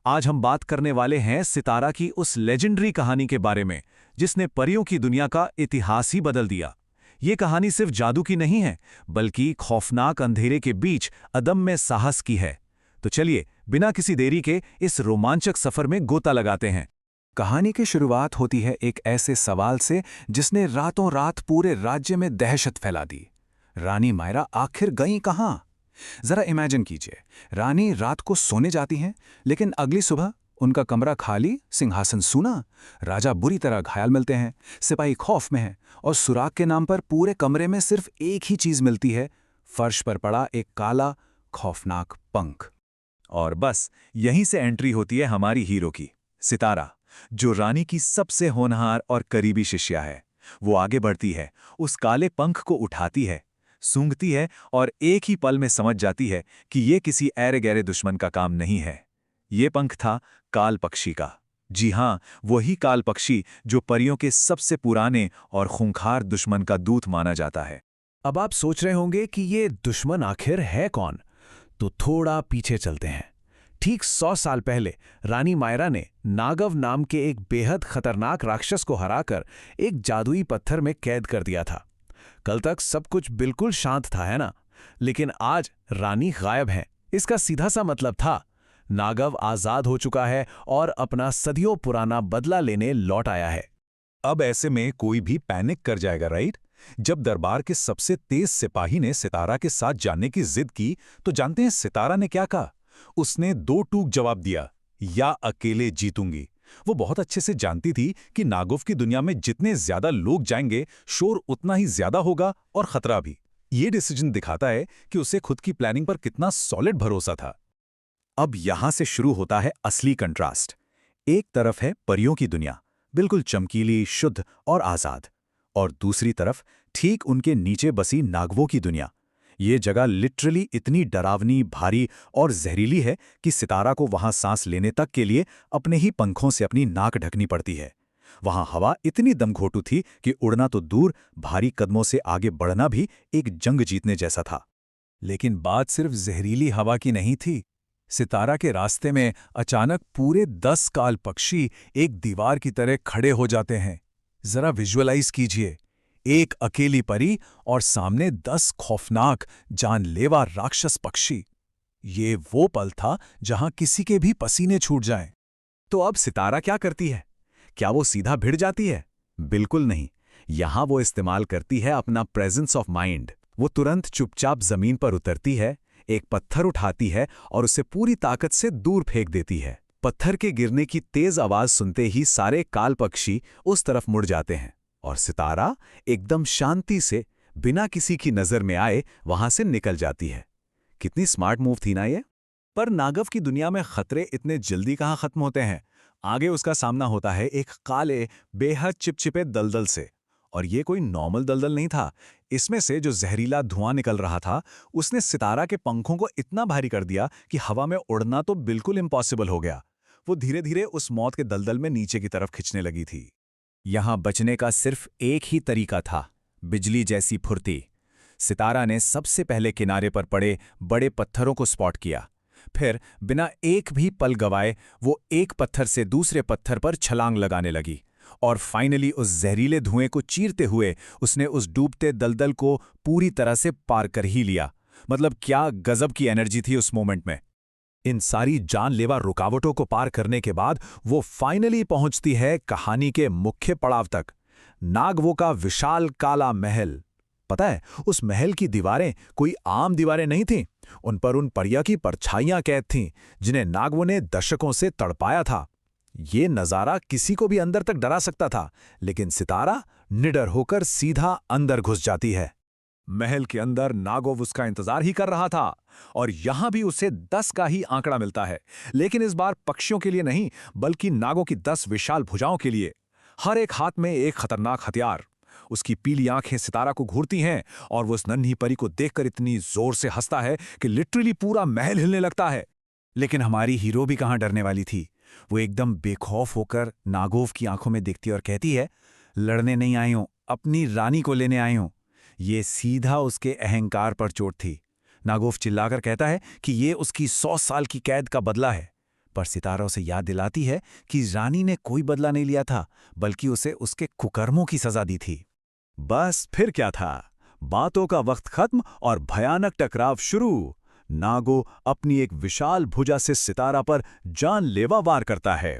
आज हम बात करने वाले हैं सितारा की उस लेजेंडरी कहानी के बारे में जिसने परियों की दुनिया का इतिहास ही बदल दिया। ये कहानी सिर्फ जादू की नहीं है, बल्कि खौफनाक अंधेरे के बीच अदम्य साहस की है। तो चलिए, बिना किसी देरी के इस रोमांचक सफर में गोता लगाते हैं। कहानी की शुरुआत होती है एक ऐसे सवाल से जिसने रातों रात पूरे राज्य में दहशत फैला दी। रानी मायरा आखिर गईं कहाँ? जरा इमेजिन कीजिए, रानी रात को सोने जाती हैं, लेकिन अगली सुबह उनका कमरा खाली, सिंहासन सूना। राजा बुरी तरह घायल मिलते हैं, सिपाही खौफ में हैं, और सुराग के नाम पर पूरे कमरे में सिर्फ एक ही चीज मिलती है, फर्श पर पड़ा एक काला खौफनाक पंख। और बस यहीं से एंट्री होती है हमारी हीरो की, सितारा, जो रानी की सबसे होनहार और करीबी शिष्या है। वो आगे बढ़ती है, उस काले पंख को उठाती है, सूंघती है और एक ही पल में समझ जाती है कि ये किसी ऐरे गहरे दुश्मन का काम नहीं है। ये पंख था काल पक्षी का। जी हां, वही काल पक्षी जो परियों के सबसे पुराने और खूंखार दुश्मन का दूत माना जाता है। अब आप सोच रहे होंगे कि ये दुश्मन आखिर है कौन? तो थोड़ा पीछे चलते हैं। ठीक 100 साल पहले रानी मायरा ने नागव नाम के एक बेहद खतरनाक राक्षस को हराकर एक जादुई पत्थर में कैद कर दिया था। कल तक सब कुछ बिल्कुल शांत था, है ना? लेकिन आज रानी गायब है। इसका सीधा सा मतलब था, नागव आजाद हो चुका है और अपना सदियों पुराना बदला लेने लौट आया है। अब ऐसे में कोई भी पैनिक कर जाएगा, राइट? जब दरबार के सबसे तेज सिपाही ने सितारा के साथ जाने की जिद की, तो जानते हैं सितारा ने क्या कहा? उसने दो टूक जवाब दिया, या अकेले जीतूंगी। वो बहुत अच्छे से जानती थी कि नागव की दुनिया में जितने ज्यादा लोग जाएंगे, शोर उतना ही ज्यादा होगा और खतरा भी। ये डिसीजन दिखाता है कि उसे खुद की प्लानिंग पर कितना सॉलिड भरोसा था। अब यहां से शुरू होता है असली कंट्रास्ट। एक तरफ है परियों की दुनिया, बिल्कुल चमकीली, शुद्ध और आजाद, और दूसरी तरफ ठीक उनके नीचे बसी नागवों की दुनिया। ये जगह लिटरली इतनी डरावनी, भारी और जहरीली है कि सितारा को वहां सांस लेने तक के लिए अपने ही पंखों से अपनी नाक ढकनी पड़ती है। वहां हवा इतनी दमघोटू थी कि उड़ना तो दूर, भारी कदमों से आगे बढ़ना भी एक जंग जीतने जैसा था। लेकिन बात सिर्फ जहरीली हवा की नहीं थी। सितारा के रास्ते में अचानक पूरे 10 काल पक्षी एक दीवार की तरह खड़े हो जाते हैं। जरा विजुअलाइज कीजिए, एक अकेली परी और सामने 10 खौफनाक, जानलेवा राक्षस पक्षी। ये वो पल था जहां किसी के भी पसीने छूट जाएं। तो अब सितारा क्या करती है? क्या वो सीधा भिड़ जाती है? बिल्कुल नहीं। यहां वो इस्तेमाल करती है अपना प्रेजेंस ऑफ माइंड। वो तुरंत चुपचाप जमीन पर उतरती है, एक पत्थर उठाती है और उसे पूरी ताकत से दूर फेंक देती है। पत्थर के गिरने की तेज आवाज सुनते ही सारे काल पक्षी उस तरफ मुड़ जाते हैं और सितारा एकदम शांति से, बिना किसी की नजर में आए, वहां से निकल जाती है। कितनी स्मार्ट मूव थी ना ये? पर नागव की दुनिया में खतरे इतने जल्दी कहां खत्म होते हैं। आगे उसका सामना होता है एक काले, बेहद चिपचिपे दलदल से। और ये कोई नॉर्मल दलदल नहीं था। इसमें से जो जहरीला धुआं निकल रहा था, उसने सितारा के पंखों को इतना भारी कर दिया कि हवा में उड़ना तो बिल्कुल इम्पॉसिबल हो गया। वो धीरे धीरे उस मौत के दलदल में नीचे की तरफ खिंचने लगी थी। यहां बचने का सिर्फ एक ही तरीका था, बिजली जैसी फुर्ती। सितारा ने सबसे पहले किनारे पर पड़े बड़े पत्थरों को स्पॉट किया। फिर बिना एक भी पल गवाए वो एक पत्थर से दूसरे पत्थर पर छलांग लगाने लगी और फाइनली उस जहरीले धुएं को चीरते हुए उसने उस डूबते दलदल को पूरी तरह से पार कर ही लिया। मतलब क्या गजब की एनर्जी थी उस मोमेंट में। इन सारी जानलेवा रुकावटों को पार करने के बाद वो फाइनली पहुंचती है कहानी के मुख्य पड़ाव तक, नागवों का विशाल काला महल। पता है, उस महल की दीवारें कोई आम दीवारें नहीं थीं। उन पर उन परिया की परछाइयां कैद थीं, जिन्हें नागवों ने दशकों से तड़पाया था। ये नजारा किसी को भी अंदर तक डरा सकता था, लेकिन सितारा निडर होकर सीधा अंदर घुस जाती है। महल के अंदर नागव उसका इंतजार ही कर रहा था और यहां भी उसे 10 का ही आंकड़ा मिलता है, लेकिन इस बार पक्षियों के लिए नहीं, बल्कि नागों की 10 विशाल भुजाओं के लिए। हर एक हाथ में एक खतरनाक हथियार। उसकी पीली आंखें सितारा को घूरती हैं और वो उस नन्ही परी को देखकर इतनी जोर से हंसता है कि लिटरली पूरा महल हिलने लगता है। लेकिन हमारी हीरो भी कहां डरने वाली थी। वो एकदम बेखौफ होकर नागोव की आंखों में देखती और कहती है, लड़ने नहीं आई हूं, अपनी रानी को लेने आई हूं। ये सीधा उसके अहंकार पर चोट थी। नागोव चिल्लाकर कहता है कि ये उसकी 100 साल की कैद का बदला है। पर सितारा उसे याद दिलाती है कि रानी ने कोई बदला नहीं लिया था, बल्कि उसे उसके कुकर्मों की सजा दी थी। बस फिर क्या था, बातों का वक्त खत्म और भयानक टकराव शुरू। नागो अपनी एक विशाल भुजा से सितारा पर जानलेवा वार करता है,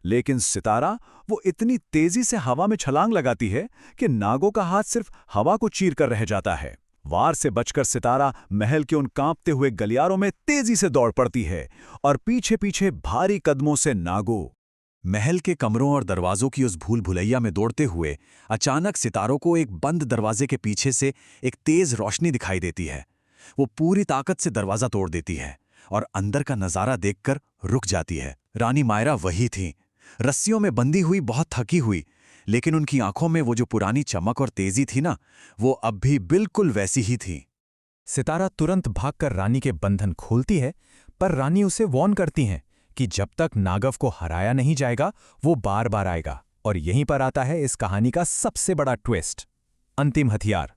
लेकिन सितारा वो इतनी तेजी से हवा में छलांग लगाती है कि नागो का हाथ सिर्फ हवा को चीर कर रह जाता है। वार से बचकर सितारा महल के उन कांपते हुए गलियारों में तेजी से दौड़ पड़ती है और पीछे पीछे भारी कदमों से नागो। महल के कमरों और दरवाजों की उस भूल भुलैया में दौड़ते हुए अचानक सितारों को एक बंद दरवाजे के पीछे से एक तेज रोशनी दिखाई देती है। वो पूरी ताकत से दरवाजा तोड़ देती है और अंदर का नजारा देखकर रुक जाती है। रानी मायरा वही थी, रस्सियों में बंधी हुई, बहुत थकी हुई, लेकिन उनकी आंखों में वो जो पुरानी चमक और तेजी थी ना, वो अब भी बिल्कुल वैसी ही थी। सितारा तुरंत भागकर रानी के बंधन खोलती है, पर रानी उसे वार्न करती हैं कि जब तक नागव को हराया नहीं जाएगा वो बार बार आएगा। और यहीं पर आता है इस कहानी का सबसे बड़ा ट्विस्ट, अंतिम हथियार।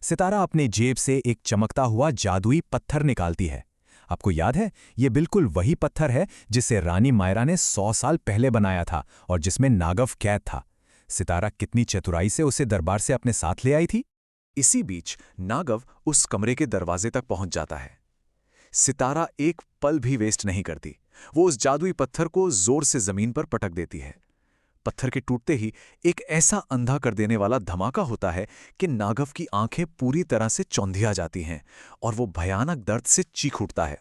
सितारा अपने जेब से एक चमकता हुआ जादुई पत्थर निकालती है। आपको याद है, ये बिल्कुल वही पत्थर है जिसे रानी मायरा ने 100 साल पहले बनाया था और जिसमें नागव कैद था। सितारा कितनी चतुराई से उसे दरबार से अपने साथ ले आई थी। इसी बीच नागव उस कमरे के दरवाजे तक पहुंच जाता है। सितारा एक पल भी वेस्ट नहीं करती, वो उस जादुई पत्थर को जोर से जमीन पर पटक देती है। पत्थर के टूटते ही एक ऐसा अंधा कर देने वाला धमाका होता है कि नागव की आंखें पूरी तरह से चौंधिया जाती हैं और वो भयानक दर्द से चीख उठता है।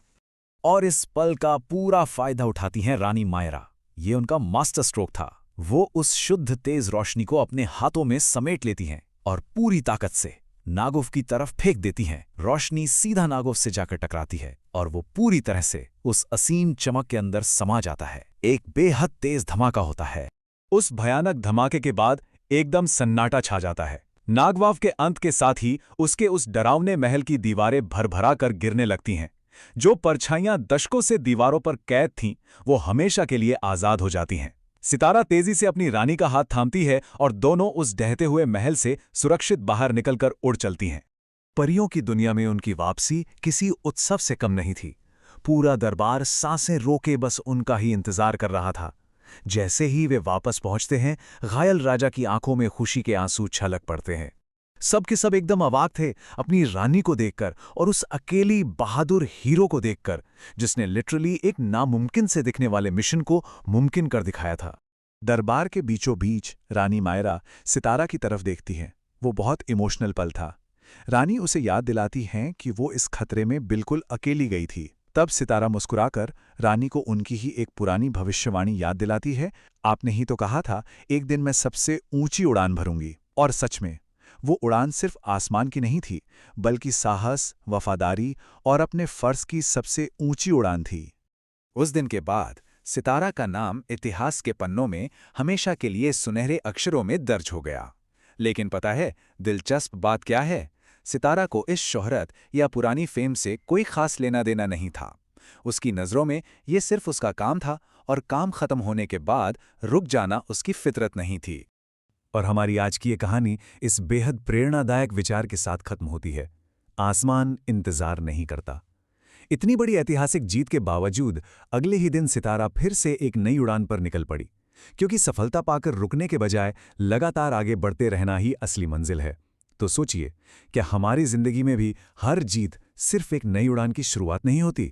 और इस पल का पूरा फायदा उठाती हैं रानी मायरा। ये उनका मास्टर स्ट्रोक था। वो उस शुद्ध तेज रोशनी को अपने हाथों में समेट लेती हैं और पूरी ताकत से नागव की तरफ फेंक देती हैं। रोशनी सीधा नागव से जाकर टकराती है और वो पूरी तरह से उस असीम चमक के अंदर समा जाता है। एक बेहद तेज धमाका होता है। उस भयानक धमाके के बाद एकदम सन्नाटा छा जाता है। नागवाव के अंत के साथ ही उसके उस डरावने महल की दीवारें भरभरा कर गिरने लगती हैं। जो परछाइयां दशकों से दीवारों पर कैद थीं, वो हमेशा के लिए आजाद हो जाती हैं। सितारा तेजी से अपनी रानी का हाथ थामती है और दोनों उस ढहते हुए महल से सुरक्षित बाहर निकलकर उड़ चलती हैं। परियों की दुनिया में उनकी वापसी किसी उत्सव से कम नहीं थी। पूरा दरबार सांसें रोके बस उनका ही इंतजार कर रहा था। जैसे ही वे वापस पहुंचते हैं, घायल राजा की आंखों में खुशी के आंसू छलक पड़ते हैं। सब के सब एकदम अवाक थे अपनी रानी को देखकर और उस अकेली बहादुर हीरो को देखकर, जिसने लिटरली एक नामुमकिन से दिखने वाले मिशन को मुमकिन कर दिखाया था। दरबार के बीचों बीच रानी मायरा सितारा की तरफ देखती है। वो बहुत इमोशनल पल था। रानी उसे याद दिलाती हैं कि वो इस खतरे में बिल्कुल अकेली गई थी। तब सितारा मुस्कुराकर रानी को उनकी ही एक पुरानी भविष्यवाणी याद दिलाती है। आपने ही तो कहा था एक दिन मैं सबसे ऊंची उड़ान भरूंगी। और सच में वो उड़ान सिर्फ आसमान की नहीं थी, बल्कि साहस, वफादारी और अपने फर्ज की सबसे ऊंची उड़ान थी। उस दिन के बाद सितारा का नाम इतिहास के पन्नों में हमेशा के लिए सुनहरे अक्षरों में दर्ज हो गया। लेकिन पता है दिलचस्प बात क्या है? सितारा को इस शोहरत या पुरानी फेम से कोई खास लेना देना नहीं था। उसकी नज़रों में ये सिर्फ उसका काम था और काम खत्म होने के बाद रुक जाना उसकी फितरत नहीं थी। और हमारी आज की ये कहानी इस बेहद प्रेरणादायक विचार के साथ खत्म होती है। आसमान इंतजार नहीं करता। इतनी बड़ी ऐतिहासिक जीत के बावजूद अगले ही दिन सितारा फिर से एक नई उड़ान पर निकल पड़ी, क्योंकि सफलता पाकर रुकने के बजाय लगातार आगे बढ़ते रहना ही असली मंजिल है। तो सोचिए, क्या हमारी जिंदगी में भी हर जीत सिर्फ एक नई उड़ान की शुरुआत नहीं होती?